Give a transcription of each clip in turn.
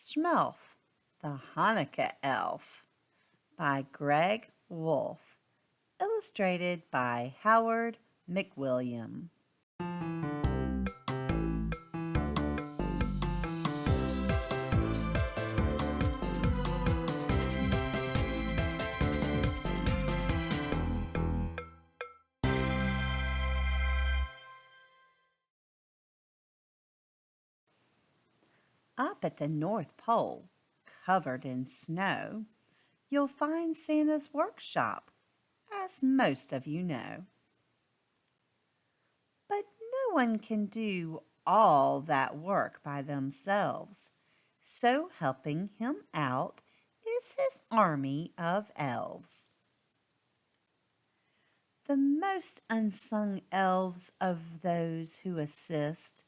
Schmelf the Hanukkah Elf by Greg Wolfe, illustrated by Howard McWilliam. Up at the North Pole, covered in snow, you'll find Santa's workshop, as most of you know. But no one can do all that work by themselves, so helping him out is his army of elves. The most unsung elves of those who assist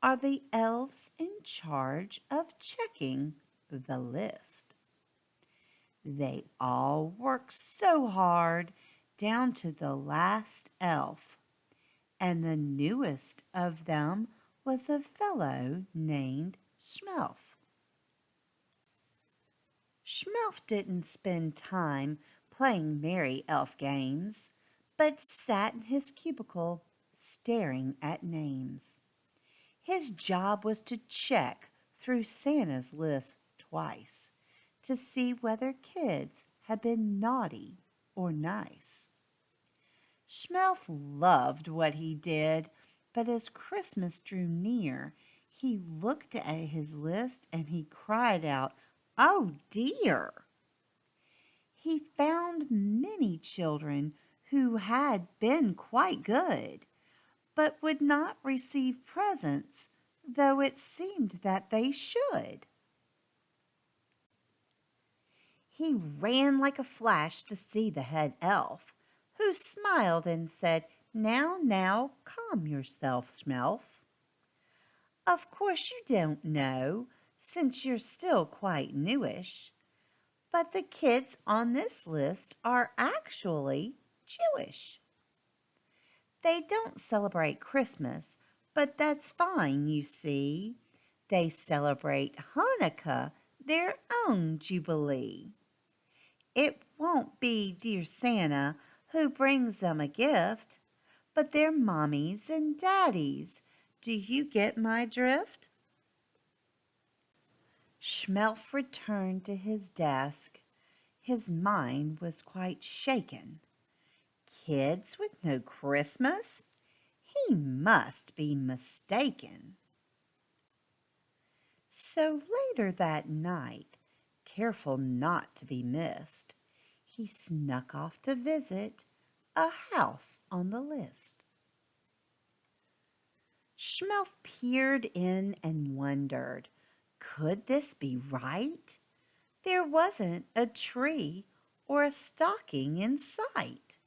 are the elves in charge of checking the list. They all work so hard down to the last elf, and the newest of them was a fellow named Schmelf. Schmelf didn't spend time playing merry elf games, but sat in his cubicle staring at names. His job was to check through Santa's list twice to see whether kids had been naughty or nice. Schmelf loved what he did, but as Christmas drew near, he looked at his list and he cried out, "Oh dear!" He found many children who had been quite good, but would not receive presents, though it seemed that they should. He ran like a flash to see the head elf, who smiled and said, Now, calm yourself, Schmelf. Of course you don't know, since you're still quite newish, but the kids on this list are actually Jewish. They don't celebrate Christmas, but that's fine, you see. They celebrate Hanukkah, their own jubilee. It won't be dear Santa who brings them a gift, but their mommies and daddies. Do you get my drift? Schmelf returned to his desk. His mind was quite shaken. Kids with no Christmas? He must be mistaken. So later that night, careful not to be missed, he snuck off to visit a house on the list. Schmelf peered in and wondered, could this be right? There wasn't a tree or a stocking in sight.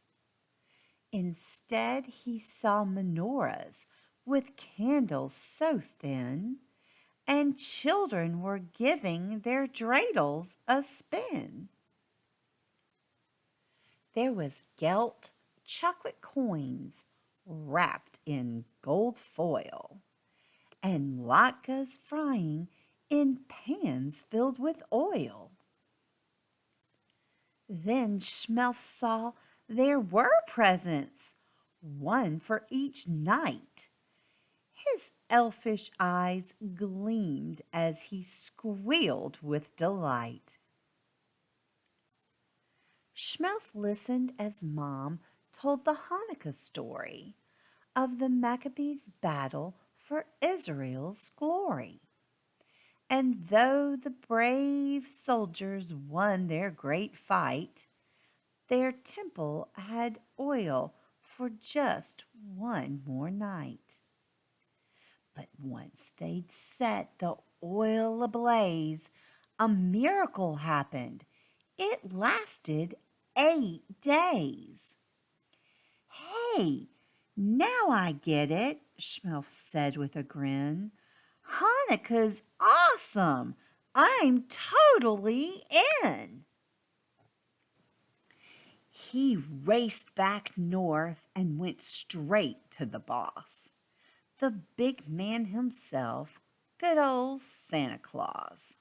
Instead, he saw menorahs with candles so thin, and children were giving their dreidels a spin. There was gilt chocolate coins wrapped in gold foil, and latkes frying in pans filled with oil. Then Schmelf saw there were presents, one for each night. His elfish eyes gleamed as he squealed with delight. Schmelf listened as Mom told the Hanukkah story of the Maccabees' battle for Israel's glory. And though the brave soldiers won their great fight, their temple had oil for just one more night. But once they'd set the oil ablaze, a miracle happened. It lasted 8 days. Hey, now I get it, Schmelf said with a grin. Hanukkah's awesome. I'm totally in. He raced back north and went straight to the boss, the big man himself, good old Santa Claus.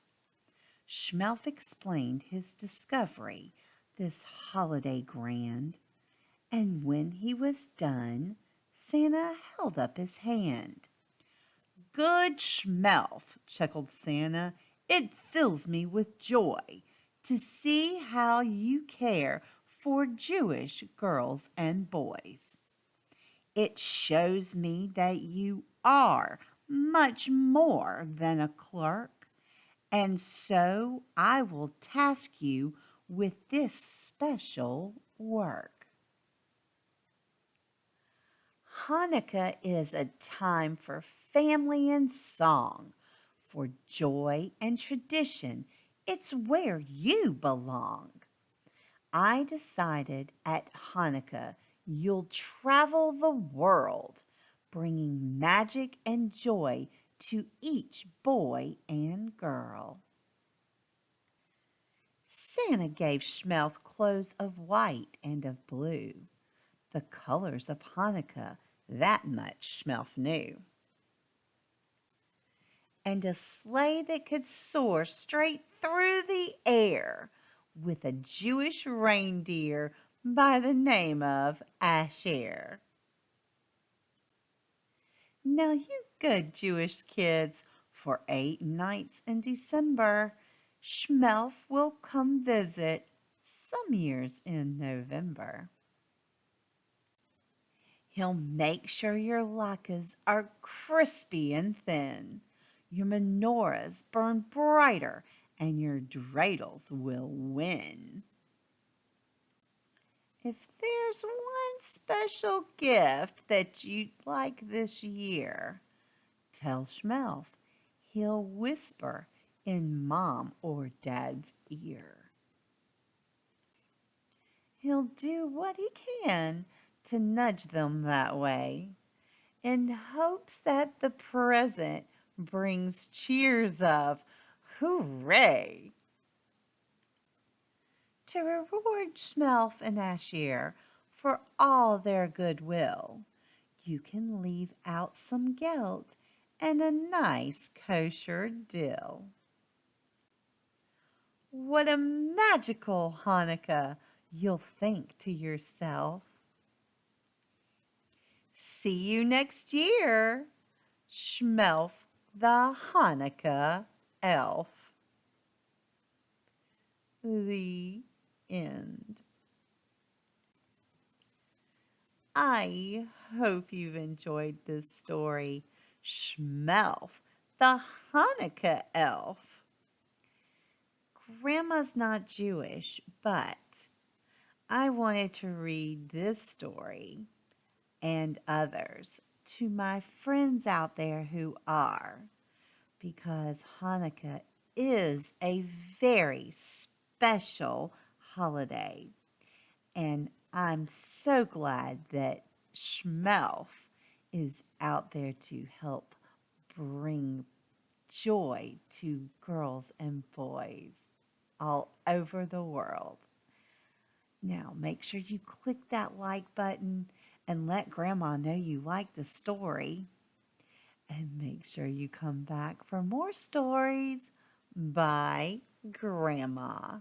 Schmelf explained his discovery this holiday grand, and when he was done, Santa held up his hand. Good Schmelf, chuckled Santa. It fills me with joy to see how you care for Jewish girls and boys. It shows me that you are much more than a clerk, and so I will task you with this special work. Hanukkah is a time for family and song, for joy and tradition. It's where you belong. I decided at Hanukkah you'll travel the world, bringing magic and joy to each boy and girl. Santa gave Schmelf clothes of white and of blue, the colors of Hanukkah, that much Schmelf knew, and a sleigh that could soar straight through the air with a Jewish reindeer by the name of Asher. Now, you good Jewish kids, for 8 nights in December, Schmelf will come visit, some years in November. He'll make sure your latkes are crispy and thin, your menorahs burn brighter, and your dreidels will win. If there's one special gift that you'd like this year, tell Schmelf. He'll whisper in Mom or Dad's ear. He'll do what he can to nudge them that way, in hopes that the present brings cheers of hooray. To reward Schmelf and Asher for all their goodwill, you can leave out some gelt and a nice kosher dill. What a magical Hanukkah, you'll think to yourself. See you next year, Schmelf the Hanukkah Elf. The end. I hope you've enjoyed this story, Schmelf the Hanukkah Elf. Grandma's not Jewish, but I wanted to read this story and others to my friends out there who are, because Hanukkah is a very special holiday, and I'm so glad that Schmelf is out there to help bring joy to girls and boys all over the world. Now, make sure you click that like button and let Grandma know you like the story. And make sure you come back for more stories by Grandma.